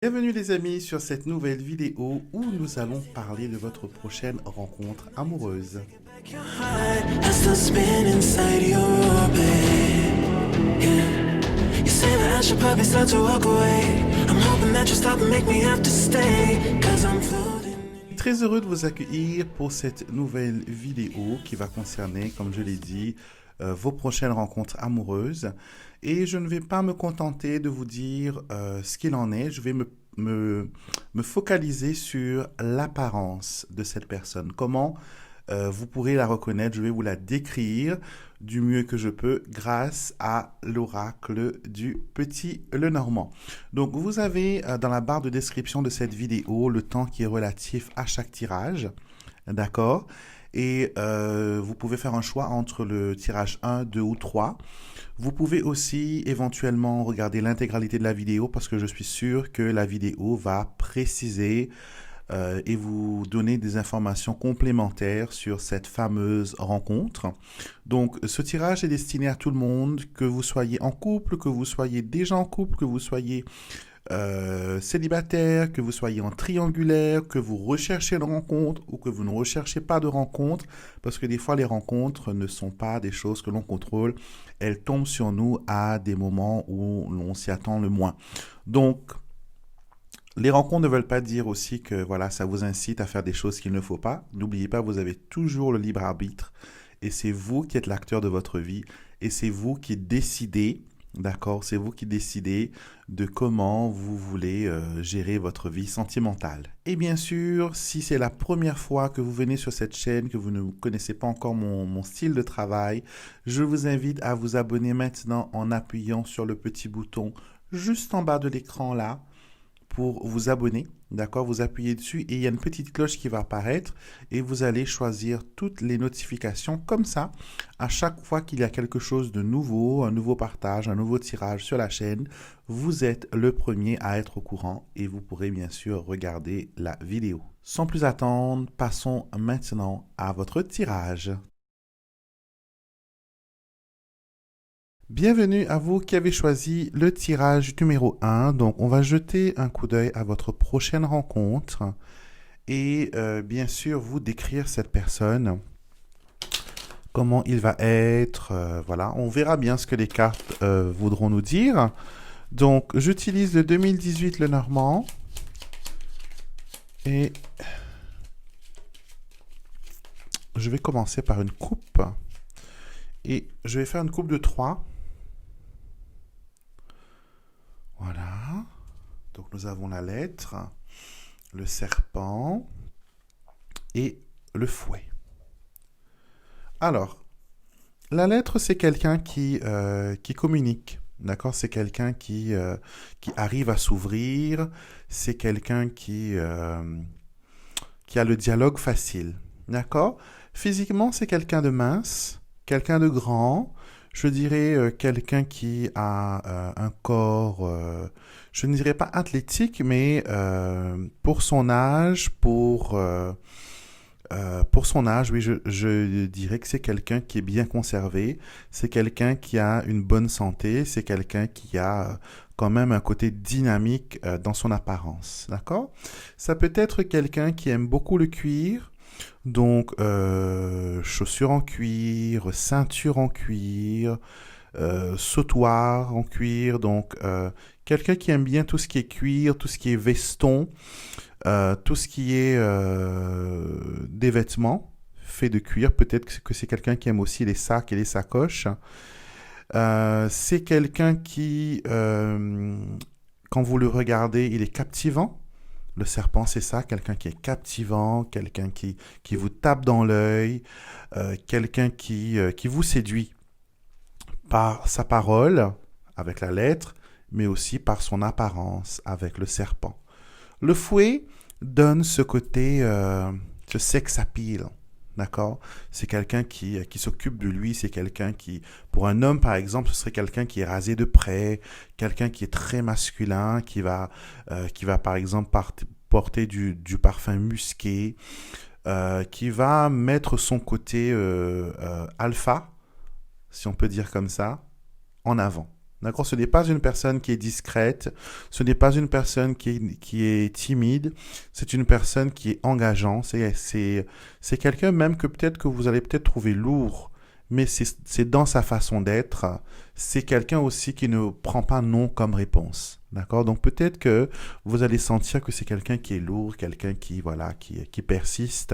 Bienvenue les amis sur cette nouvelle vidéo où nous allons parler de votre prochaine rencontre amoureuse. I still spin inside your orbit. Yeah. You say that I should probably start to walk away. I'm hoping that you stop and make me have to stay. Cause I'm floating. Très heureux de vous accueillir pour cette nouvelle vidéo qui va concerner, comme je l'ai dit, vos prochaines rencontres amoureuses. Et je ne vais pas me contenter de vous dire ce qu'il en est. Je vais me focaliser sur l'apparence de cette personne. Comment vous pourrez la reconnaître. Je vais vous la décrire du mieux que je peux grâce à l'oracle du Petit Lenormand. Donc, vous avez dans la barre de description de cette vidéo le temps qui est relatif à chaque tirage. D'accord? Et vous pouvez faire un choix entre le tirage 1, 2 ou 3. Vous pouvez aussi éventuellement regarder l'intégralité de la vidéo parce que je suis sûr que la vidéo va préciser et vous donner des informations complémentaires sur cette fameuse rencontre. Donc, ce tirage est destiné à tout le monde, que vous soyez en couple, que vous soyez déjà en couple, que vous soyez célibataire, que vous soyez en triangulaire, que vous recherchez une rencontre ou que vous ne recherchez pas de rencontre, parce que des fois les rencontres ne sont pas des choses que l'on contrôle, elles tombent sur nous à des moments où l'on s'y attend le moins. Donc, les rencontres ne veulent pas dire aussi que voilà, ça vous incite à faire des choses qu'il ne faut pas. N'oubliez pas, vous avez toujours le libre arbitre et c'est vous qui êtes l'acteur de votre vie et c'est vous qui décidez, d'accord, c'est vous qui décidez de comment vous voulez gérer votre vie sentimentale. Et bien sûr, si c'est la première fois que vous venez sur cette chaîne, que vous ne connaissez pas encore mon style de travail, je vous invite à vous abonner maintenant en appuyant sur le petit bouton juste en bas de l'écran là pour vous abonner, d'accord? Vous appuyez dessus et il y a une petite cloche qui va apparaître et vous allez choisir toutes les notifications comme ça. À chaque fois qu'il y a quelque chose de nouveau, un nouveau partage, un nouveau tirage sur la chaîne, vous êtes le premier à être au courant et vous pourrez bien sûr regarder la vidéo. Sans plus attendre, passons maintenant à votre tirage. Bienvenue à vous qui avez choisi le tirage numéro 1. Donc, on va jeter un coup d'œil à votre prochaine rencontre et bien sûr vous décrire cette personne, comment il va être. Voilà, on verra bien ce que les cartes voudront nous dire. Donc, j'utilise le 2018 le Normand et je vais commencer par une coupe et je vais faire une coupe de 3. Voilà. Donc nous avons la lettre, le serpent et le fouet. Alors, la lettre, c'est quelqu'un qui communique. D'accord? C'est quelqu'un qui arrive à s'ouvrir. C'est quelqu'un qui a le dialogue facile. D'accord? Physiquement, c'est quelqu'un de mince, quelqu'un de grand. Je dirais quelqu'un qui a un corps, je ne dirais pas athlétique, mais pour son âge, pour son âge, oui, je dirais que c'est quelqu'un qui est bien conservé, c'est quelqu'un qui a une bonne santé, c'est quelqu'un qui a quand même un côté dynamique dans son apparence, d'accord? Ça peut être quelqu'un qui aime beaucoup le cuir, donc chaussures en cuir, ceinture en cuir, sautoir en cuir, donc quelqu'un qui aime bien tout ce qui est cuir, tout ce qui est veston, tout ce qui est des vêtements faits de cuir. Peut-être que c'est quelqu'un qui aime aussi les sacs et les sacoches. C'est quelqu'un qui, quand vous le regardez, il est captivant. Le serpent, c'est ça, quelqu'un qui est captivant, quelqu'un qui vous tape dans l'œil, quelqu'un qui vous séduit par sa parole, avec la lettre, mais aussi par son apparence, avec le serpent. Le fouet donne ce côté, ce sex appeal, d'accord? C'est quelqu'un qui s'occupe de lui, c'est quelqu'un qui, pour un homme par exemple, ce serait quelqu'un qui est rasé de près, quelqu'un qui est très masculin, qui va par exemple porter du parfum musqué, qui va mettre son côté alpha, si on peut dire comme ça, en avant. D'accord? Ce n'est pas une personne qui est discrète, ce n'est pas une personne qui est timide, c'est une personne qui est engageante, c'est quelqu'un même que peut-être que vous allez peut-être trouver lourd, mais c'est dans sa façon d'être. C'est quelqu'un aussi qui ne prend pas non comme réponse. D'accord? Donc peut-être que vous allez sentir que c'est quelqu'un qui est lourd, quelqu'un qui, voilà, qui persiste,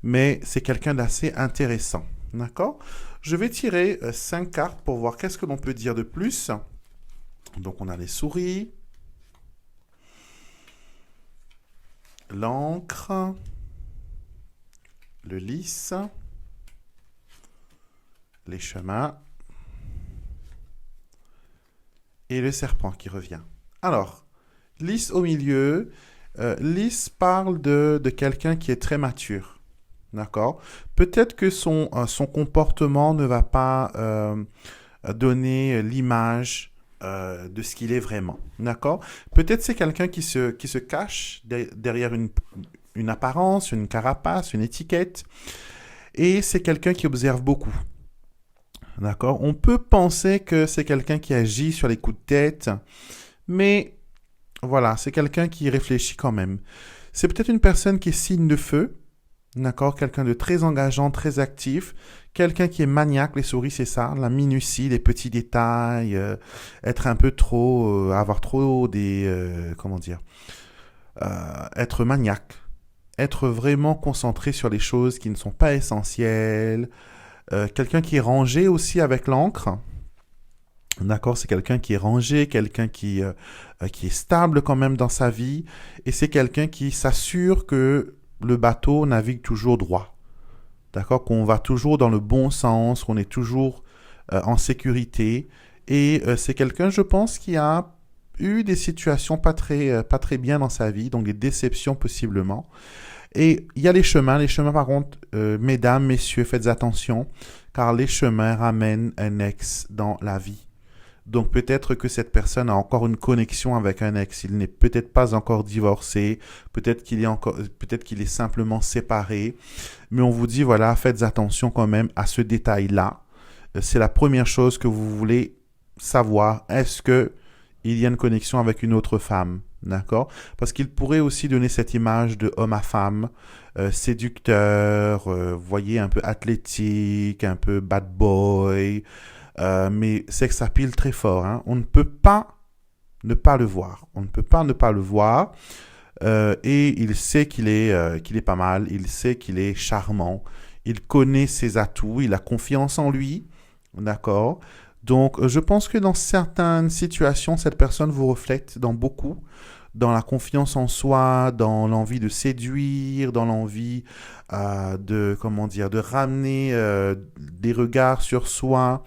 mais c'est quelqu'un d'assez intéressant. D'accord? Je vais tirer 5 cartes pour voir qu'est-ce que l'on peut dire de plus. Donc, on a les souris, l'encre, le lys, les chemins et le serpent qui revient. Alors, lys au milieu, lys parle de quelqu'un qui est très mature. D'accord? Peut-être que son comportement ne va pas donner l'image de ce qu'il est vraiment. D'accord? Peut-être c'est quelqu'un qui se cache derrière une apparence, une carapace, une étiquette. Et c'est quelqu'un qui observe beaucoup. D'accord? On peut penser que c'est quelqu'un qui agit sur les coups de tête, mais voilà, c'est quelqu'un qui réfléchit quand même. C'est peut-être une personne qui est signe de feu. D'accord? Quelqu'un de très engageant, très actif. Quelqu'un qui est maniaque, les souris, c'est ça. La minutie, les petits détails. Être un peu trop... avoir trop des... comment dire? Être maniaque. Être vraiment concentré sur les choses qui ne sont pas essentielles. Quelqu'un qui est rangé aussi avec l'encre. D'accord? C'est quelqu'un qui est rangé, quelqu'un qui est stable quand même dans sa vie. Et c'est quelqu'un qui s'assure que le bateau navigue toujours droit. D'accord? Qu'on va toujours dans le bon sens, qu'on est toujours en sécurité. Et c'est quelqu'un, je pense, qui a eu des situations pas très bien dans sa vie, donc des déceptions possiblement. Et il y a les chemins. Les chemins, par contre, mesdames, messieurs, faites attention, car les chemins ramènent un ex dans la vie. Donc peut-être que cette personne a encore une connexion avec un ex. Il n'est peut-être pas encore divorcé, peut-être qu'il est simplement séparé. Mais on vous dit, voilà, faites attention quand même à ce détail-là. C'est la première chose que vous voulez savoir. Est-ce que il y a une connexion avec une autre femme? D'accord? Parce qu'il pourrait aussi donner cette image de homme à femme, séducteur, voyez, un peu athlétique, un peu bad boy. Mais c'est que ça pile très fort. Hein. On ne peut pas ne pas le voir. On ne peut pas ne pas le voir. Et il sait qu'il est pas mal. Il sait qu'il est charmant. Il connaît ses atouts. Il a confiance en lui. D'accord? Donc, je pense que dans certaines situations, cette personne vous reflète dans beaucoup. Dans la confiance en soi, dans l'envie de séduire, dans l'envie de ramener des regards sur soi,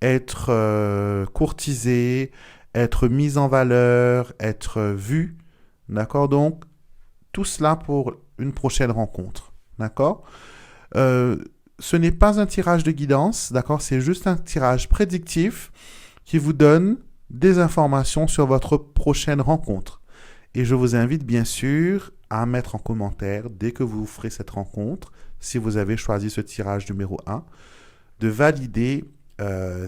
être courtisé, être mis en valeur, être vu. D'accord? Donc, tout cela pour une prochaine rencontre. D'accord? Ce n'est pas un tirage de guidance. D'accord? C'est juste un tirage prédictif qui vous donne des informations sur votre prochaine rencontre. Et je vous invite bien sûr à mettre en commentaire, dès que vous ferez cette rencontre, si vous avez choisi ce tirage numéro 1, de valider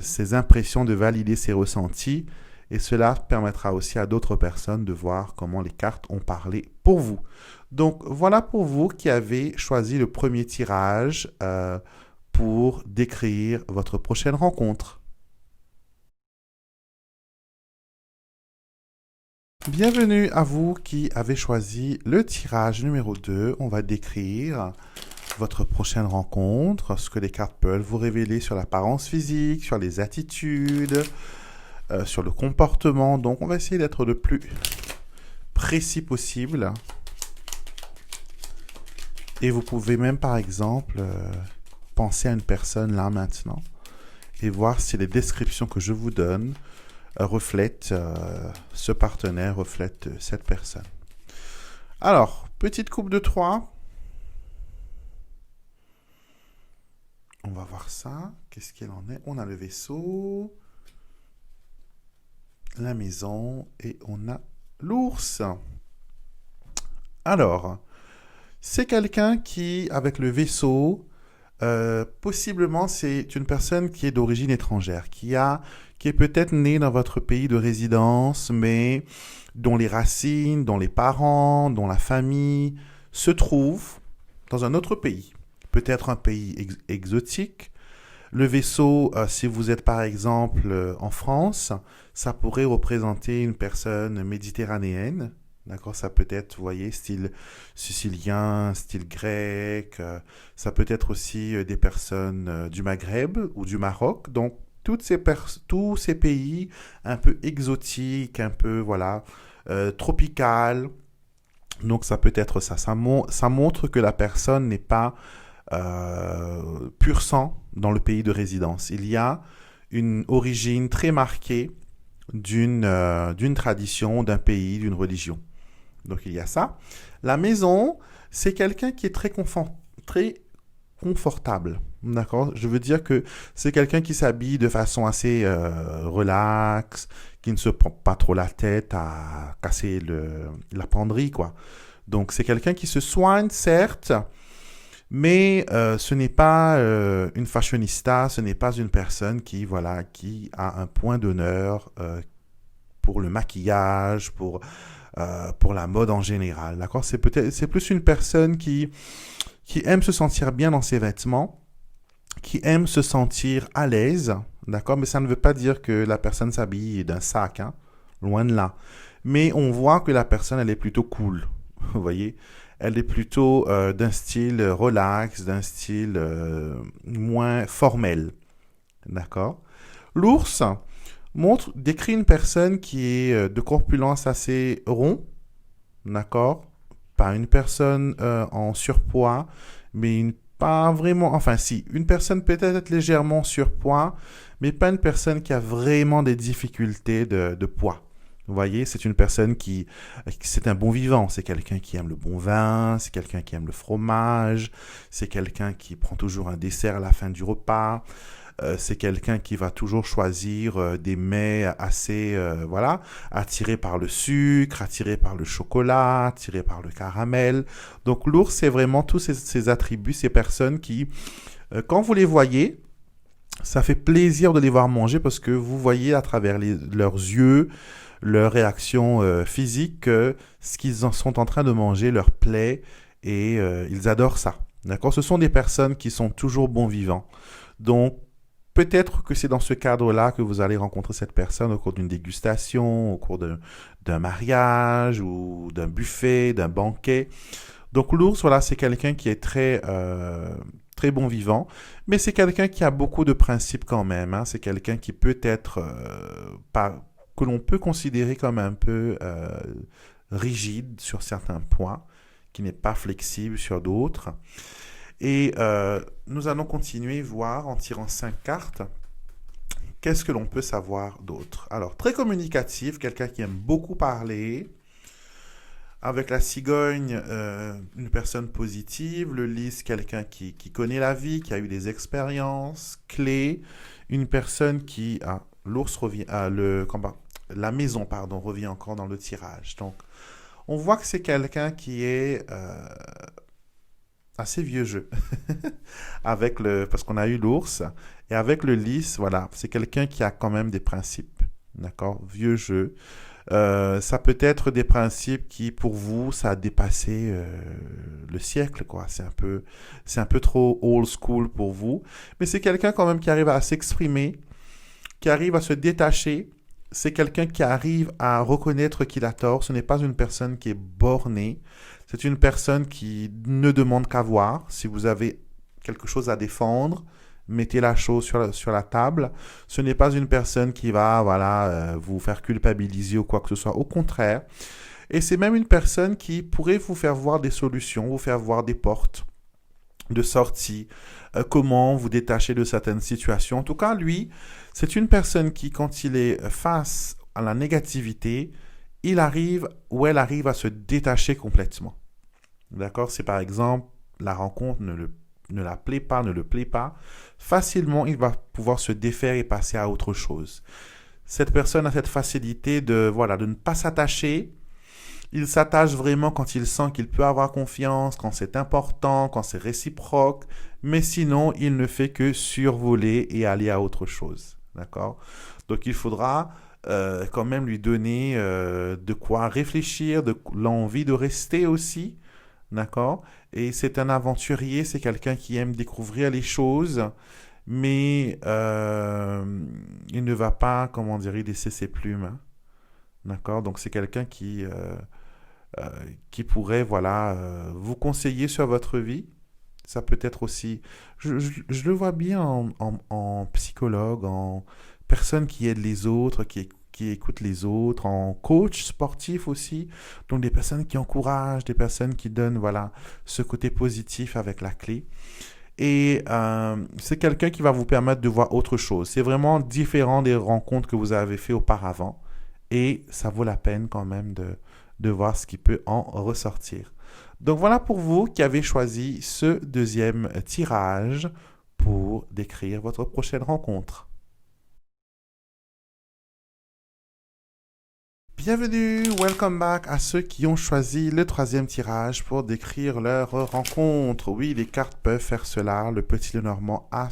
ses impressions, de valider ses ressentis. Et cela permettra aussi à d'autres personnes de voir comment les cartes ont parlé pour vous. Donc voilà pour vous qui avez choisi le premier tirage pour décrire votre prochaine rencontre. Bienvenue à vous qui avez choisi le tirage numéro 2. On va décrire votre prochaine rencontre, ce que les cartes peuvent vous révéler sur l'apparence physique, sur les attitudes, sur le comportement. Donc, on va essayer d'être le plus précis possible. Et vous pouvez même, par exemple, penser à une personne là maintenant et voir si les descriptions que je vous donne reflètent ce partenaire, reflètent cette personne. Alors, petite coupe de 3. On va voir ça. Qu'est-ce qu'il en est? On a le vaisseau, la maison et on a l'ours. Alors, c'est quelqu'un qui, avec le vaisseau, Possiblement, c'est une personne qui est d'origine étrangère, qui est peut-être née dans votre pays de résidence, mais dont les racines, dont les parents, dont la famille se trouvent dans un autre pays. Peut-être un pays exotique. Le vaisseau, si vous êtes par exemple en France, ça pourrait représenter une personne méditerranéenne. D'accord, ça peut être, vous voyez, style sicilien, style grec. Ça peut être aussi des personnes du Maghreb ou du Maroc. Donc, tous ces pays un peu exotiques, un peu, voilà, tropical. Donc, ça peut être ça. Ça montre que la personne n'est pas pur sang dans le pays de résidence. Il y a une origine très marquée d'une tradition, d'un pays, d'une religion. Donc il y a ça. La maison, c'est quelqu'un qui est très confortable. D'accord? Je veux dire que c'est quelqu'un qui s'habille de façon assez relaxe, qui ne se prend pas trop la tête à casser la penderie, quoi. Donc c'est quelqu'un qui se soigne, certes, mais ce n'est pas une fashionista, ce n'est pas une personne qui a un point d'honneur pour le maquillage, pour la mode en général. D'accord? C'est plus une personne qui aime se sentir bien dans ses vêtements, qui aime se sentir à l'aise. D'accord? Mais ça ne veut pas dire que la personne s'habille d'un sac, hein? Loin de là. Mais on voit que la personne, elle est plutôt cool. Vous voyez? Elle est plutôt d'un style relax, d'un style moins formel. D'accord? L'ours décrit une personne qui est de corpulence assez rond. D'accord? Pas une personne en surpoids, mais pas vraiment, enfin si, une personne peut-être légèrement surpoids, mais pas une personne qui a vraiment des difficultés de poids. Vous voyez, c'est une personne c'est un bon vivant, c'est quelqu'un qui aime le bon vin, c'est quelqu'un qui aime le fromage, c'est quelqu'un qui prend toujours un dessert à la fin du repas, c'est quelqu'un qui va toujours choisir des mets assez, attirés par le sucre, attirés par le chocolat, attirés par le caramel. Donc l'ours, c'est vraiment tous ces attributs, ces personnes qui, quand vous les voyez, ça fait plaisir de les voir manger parce que vous voyez à travers leurs yeux, leur réaction physique, ce qu'ils en sont en train de manger leur plaît et ils adorent ça. D'accord? Ce sont des personnes qui sont toujours bons vivants. Donc, peut-être que c'est dans ce cadre-là que vous allez rencontrer cette personne au cours d'une dégustation, au cours d'un mariage ou d'un buffet, d'un banquet. Donc, l'ours, voilà, c'est quelqu'un qui est très bon vivant, mais c'est quelqu'un qui a beaucoup de principes quand même. Hein. C'est quelqu'un qui peut être que l'on peut considérer comme un peu rigide sur certains points, qui n'est pas flexible sur d'autres. Et nous allons continuer, voir en tirant 5 cartes, qu'est-ce que l'on peut savoir d'autre. Alors, très communicatif, quelqu'un qui aime beaucoup parler. Avec la cigogne, une personne positive. Le lys, quelqu'un qui connaît la vie, qui a eu des expériences clés. Une personne qui... l'ours revient... la maison, pardon, revient encore dans le tirage. Donc, on voit que c'est quelqu'un qui est assez vieux jeu. Parce qu'on a eu l'ours. Et avec le lys, voilà, c'est quelqu'un qui a quand même des principes. D'accord? Vieux jeu. Ça peut être des principes qui, pour vous, ça a dépassé le siècle, quoi. C'est un peu trop old school pour vous. Mais c'est quelqu'un quand même qui arrive à s'exprimer, qui arrive à se détacher. C'est quelqu'un qui arrive à reconnaître qu'il a tort. Ce n'est pas une personne qui est bornée. C'est une personne qui ne demande qu'à voir. Si vous avez quelque chose à défendre, mettez la chose sur la table. Ce n'est pas une personne qui va vous faire culpabiliser ou quoi que ce soit. Au contraire. Et c'est même une personne qui pourrait vous faire voir des solutions, vous faire voir des portes de sortie, comment vous détacher de certaines situations. En tout cas, lui, c'est une personne qui, quand il est face à la négativité, elle arrive à se détacher complètement. D'accord? Si par exemple, la rencontre ne la plaît pas, ne le plaît pas, facilement, il va pouvoir se défaire et passer à autre chose. Cette personne a cette facilité de ne pas s'attacher Il s'attache vraiment quand il sent qu'il peut avoir confiance, quand c'est important, quand c'est réciproque. Mais sinon, il ne fait que survoler et aller à autre chose. D'accord? Donc, il faudra quand même lui donner de quoi réfléchir, de l'envie de rester aussi. D'accord? Et c'est un aventurier, c'est quelqu'un qui aime découvrir les choses, mais il ne va pas, comment dire, y laisser ses plumes. Hein. D'accord? Donc, c'est quelqu'un qui pourrait, voilà, vous conseiller sur votre vie. Ça peut être aussi, je le vois bien en psychologue, en personne qui aide les autres, qui écoute les autres, en coach sportif aussi. Donc des personnes qui encouragent, des personnes qui donnent, voilà, ce côté positif avec la clé. Et c'est quelqu'un qui va vous permettre de voir autre chose. C'est vraiment différent des rencontres que vous avez fait auparavant. Et ça vaut la peine quand même de voir ce qui peut en ressortir. Donc voilà pour vous qui avez choisi ce deuxième tirage pour décrire votre prochaine rencontre. Bienvenue, welcome back à ceux qui ont choisi le troisième tirage pour décrire leur rencontre. Oui, les cartes peuvent faire cela. Le petit Lenormand a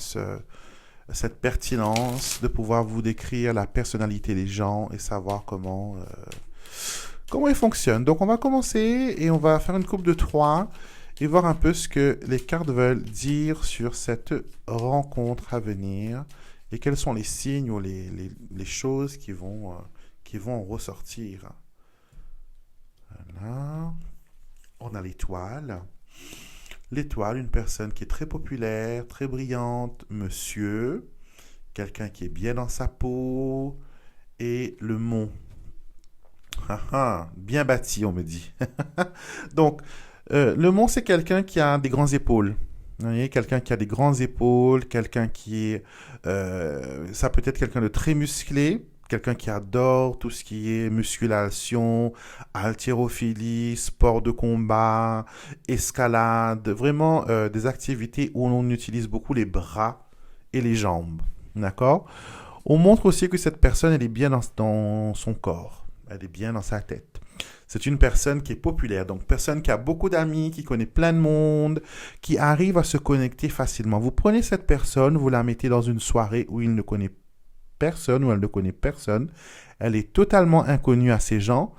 cette pertinence de pouvoir vous décrire la personnalité des gens et savoir comment ils fonctionnent. Donc on va commencer et on va faire une coupe de 3 et voir un peu ce que les cartes veulent dire sur cette rencontre à venir et quels sont les signes ou les choses qui vont ressortir. Voilà. On a l'étoile. L'étoile, une personne qui est très populaire, très brillante, monsieur, quelqu'un qui est bien dans sa peau, et le mont. Bien bâti, on me dit. Donc, le mont, c'est quelqu'un qui a des grandes épaules. Vous voyez, quelqu'un qui a des grandes épaules, quelqu'un qui est... ça peut être quelqu'un de très musclé, quelqu'un qui adore tout ce qui est musculation, haltérophilie, sport de combat, escalade, vraiment des activités où on utilise beaucoup les bras et les jambes. D'accord? On montre aussi que cette personne, elle est bien dans son corps, elle est bien dans sa tête. C'est une personne qui est populaire, donc personne qui a beaucoup d'amis, qui connaît plein de monde, qui arrive à se connecter facilement. Vous prenez cette personne, vous la mettez dans une soirée où il ne connaît personne, où elle ne connaît personne, elle est totalement inconnue à ces gens.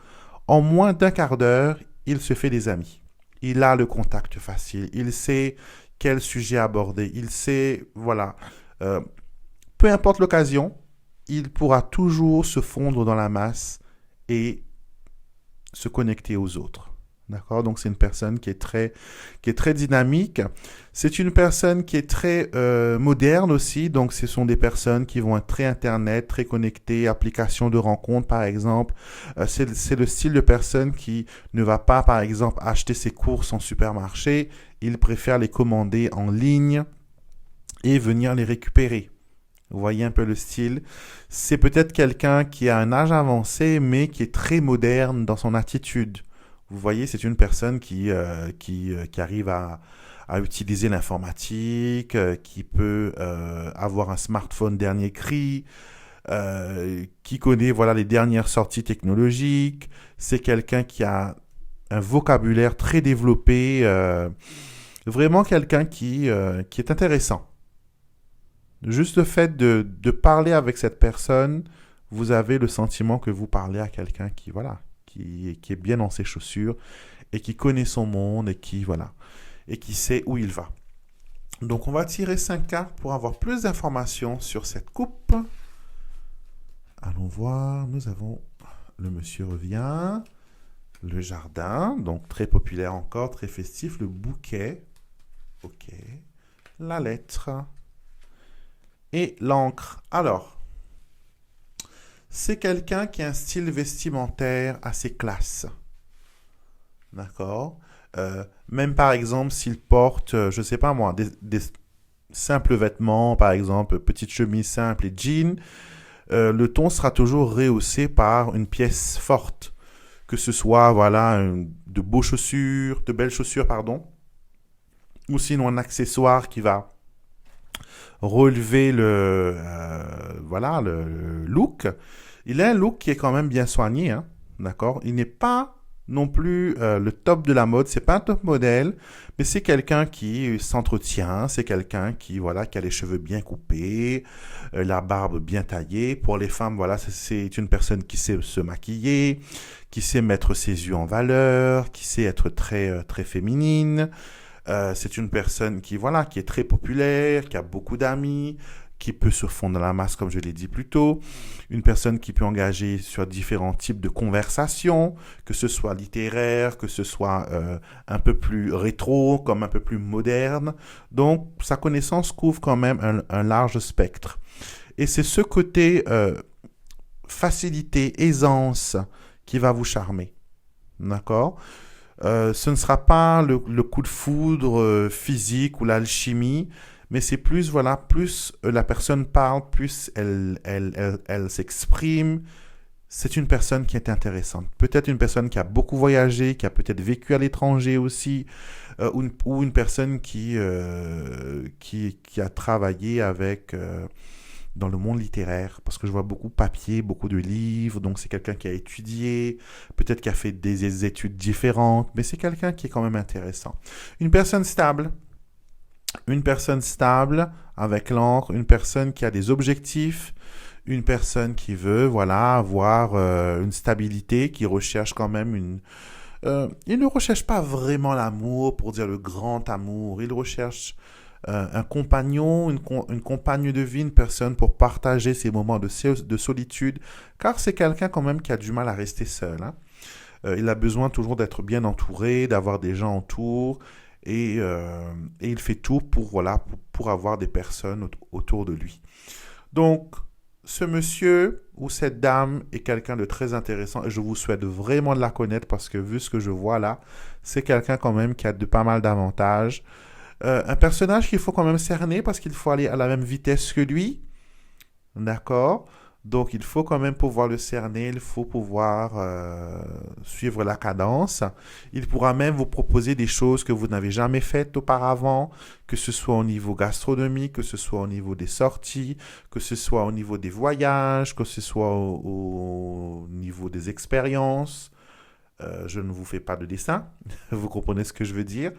En moins d'un quart d'heure, il se fait des amis. Il a le contact facile, il sait quel sujet aborder, il sait, voilà. Peu importe l'occasion, il pourra toujours se fondre dans la masse et se connecter aux autres. D'accord? Donc, c'est une personne qui est très dynamique. C'est une personne qui est très moderne aussi. Donc, ce sont des personnes qui vont être très Internet, très connectées, applications de rencontres, par exemple. C'est le style de personne qui ne va pas, par exemple, acheter ses courses en supermarché. Il préfère les commander en ligne et venir les récupérer. Vous voyez un peu le style. C'est peut-être quelqu'un qui a un âge avancé, mais qui est très moderne dans son attitude. Vous voyez, c'est une personne qui arrive à utiliser l'informatique, qui peut avoir un smartphone dernier cri, qui connaît voilà, les dernières sorties technologiques. C'est quelqu'un qui a un vocabulaire très développé. Vraiment quelqu'un qui est intéressant. Juste le fait de parler avec cette personne, vous avez le sentiment que vous parlez à quelqu'un qui est bien dans ses chaussures et qui connaît son monde et qui sait où il va. Donc, on va tirer 5 cartes pour avoir plus d'informations sur cette coupe. Allons voir, nous avons le monsieur revient, le jardin, donc très populaire encore, très festif, le bouquet, ok, la lettre et l'encre. Alors, c'est quelqu'un qui a un style vestimentaire assez classe. D'accord? Même par exemple, s'il porte, je ne sais pas moi, des simples vêtements, par exemple, petite chemise simple et jean, le ton sera toujours rehaussé par une pièce forte. Que ce soit, voilà, de belles chaussures, pardon, ou sinon un accessoire qui va relever le look. Il a un look qui est quand même bien soigné, hein, d'accord? Il n'est pas non plus le top de la mode, c'est pas un top modèle, mais c'est quelqu'un qui s'entretient, c'est quelqu'un qui voilà qui a les cheveux bien coupés, la barbe bien taillée. Pour les femmes, voilà, c'est une personne qui sait se maquiller, qui sait mettre ses yeux en valeur, qui sait être très féminine. C'est une personne qui voilà qui est très populaire, qui a beaucoup d'amis, qui peut se fondre dans la masse, comme je l'ai dit plus tôt, une personne qui peut engager sur différents types de conversations, que ce soit littéraire, que ce soit un peu plus rétro, comme un peu plus moderne. Donc, sa connaissance couvre quand même un large spectre. Et c'est ce côté facilité, aisance qui va vous charmer. D'accord ? Ce ne sera pas le coup de foudre physique ou l'alchimie, mais c'est plus, voilà, plus la personne parle, plus elle s'exprime. C'est une personne qui est intéressante. Peut-être une personne qui a beaucoup voyagé, qui a peut-être vécu à l'étranger aussi, ou une personne qui a travaillé avec dans le monde littéraire, parce que je vois beaucoup de papier, beaucoup de livres, donc c'est quelqu'un qui a étudié, peut-être qui a fait des études différentes, mais c'est quelqu'un qui est quand même intéressant. Une personne stable avec l'encre, une personne qui a des objectifs, une personne qui veut voilà avoir une stabilité, qui recherche quand même il ne recherche pas vraiment l'amour pour dire le grand amour, il recherche un compagnon, une compagne de vie, une personne pour partager ces moments de solitude, car c'est quelqu'un quand même qui a du mal à rester seul. Hein. Il a besoin toujours d'être bien entouré, d'avoir des gens autour, et il fait tout pour avoir des personnes autour de lui. Donc, ce monsieur ou cette dame est quelqu'un de très intéressant et je vous souhaite vraiment de la connaître parce que vu ce que je vois là, c'est quelqu'un quand même qui a de pas mal d'avantages. Un personnage qu'il faut quand même cerner parce qu'il faut aller à la même vitesse que lui. D'accord ? Donc, il faut quand même pouvoir le cerner, il faut pouvoir suivre la cadence. Il pourra même vous proposer des choses que vous n'avez jamais faites auparavant, que ce soit au niveau gastronomique, que ce soit au niveau des sorties, que ce soit au niveau des voyages, que ce soit au niveau des expériences. Je ne vous fais pas de dessin, vous comprenez ce que je veux dire.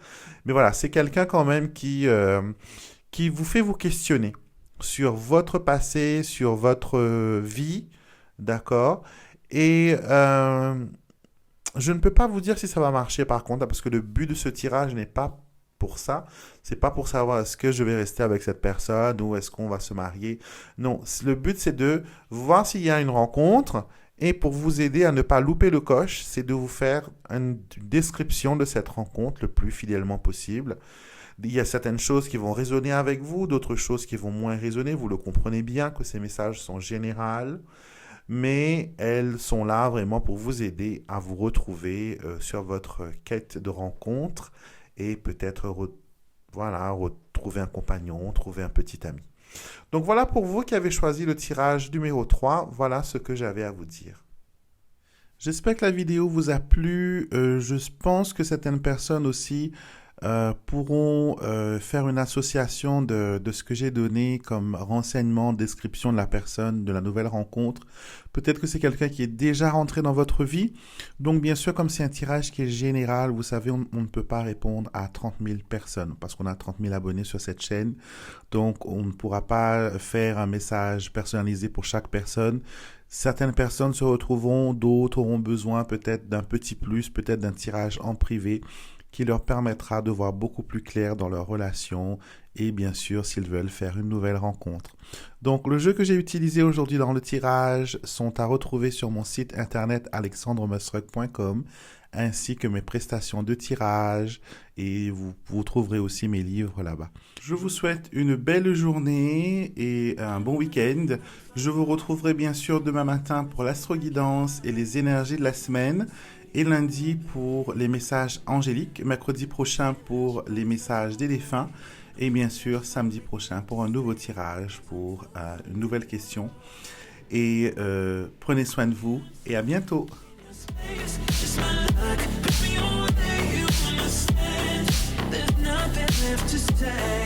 Mais voilà, c'est quelqu'un quand même qui vous fait vous questionner sur votre passé, sur votre vie, d'accord. Et je ne peux pas vous dire si ça va marcher par contre, parce que le but de ce tirage n'est pas pour ça. C'est pas pour savoir est-ce que je vais rester avec cette personne ou est-ce qu'on va se marier. Non, le but c'est de voir s'il y a une rencontre. Et pour vous aider à ne pas louper le coche, c'est de vous faire une description de cette rencontre le plus fidèlement possible. Il y a certaines choses qui vont résonner avec vous, d'autres choses qui vont moins résonner. Vous le comprenez bien que ces messages sont généraux, mais elles sont là vraiment pour vous aider à vous retrouver sur votre quête de rencontre et peut-être retrouver un compagnon, trouver un petit ami. Donc voilà pour vous qui avez choisi le tirage numéro 3, voilà ce que j'avais à vous dire. J'espère que la vidéo vous a plu. Je pense que certaines personnes aussi pourront faire une association de ce que j'ai donné comme renseignement, description de la personne, de la nouvelle rencontre. Peut-être que c'est quelqu'un qui est déjà rentré dans votre vie. Donc bien sûr, comme c'est un tirage qui est général, vous savez, on ne peut pas répondre à 30 000 personnes parce qu'on a 30 000 abonnés sur cette chaîne. Donc on ne pourra pas faire un message personnalisé pour chaque personne. Certaines personnes se retrouveront, d'autres auront besoin peut-être d'un petit plus, peut-être d'un tirage en privé qui leur permettra de voir beaucoup plus clair dans leur relation et bien sûr s'ils veulent faire une nouvelle rencontre. Donc le jeu que j'ai utilisé aujourd'hui dans le tirage sont à retrouver sur mon site internet alexandremusruck.com ainsi que mes prestations de tirage et vous trouverez aussi mes livres là-bas. Je vous souhaite une belle journée et un bon week-end. Je vous retrouverai bien sûr demain matin pour l'astroguidance et les énergies de la semaine. Et lundi pour les messages angéliques, mercredi prochain pour les messages des défunts et bien sûr samedi prochain pour un nouveau tirage pour une nouvelle question. Et prenez soin de vous et à bientôt. There's nothing left to say.